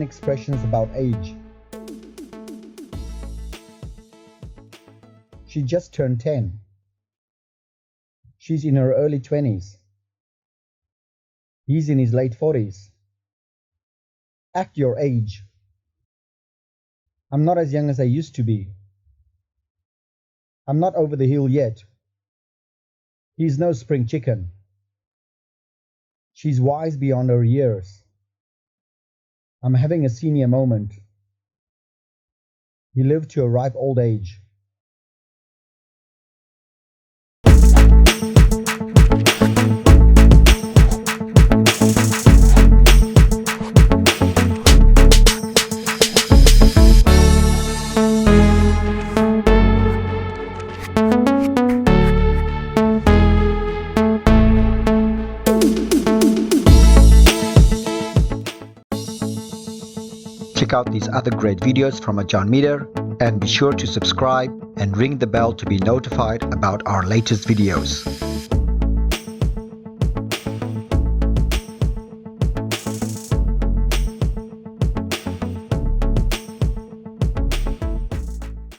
expressions about age. She just turned 10. She's in her early 20s. He's in his late 40s. Act your age. I'm not as young as I used to be. I'm not over the hill yet. He's no spring chicken. She's wise beyond her years. I'm having a senior moment. He lived to a ripe old age. Check out these other great videos from Ajarn Mieder and be sure to subscribe and ring the bell to be notified about our latest videos.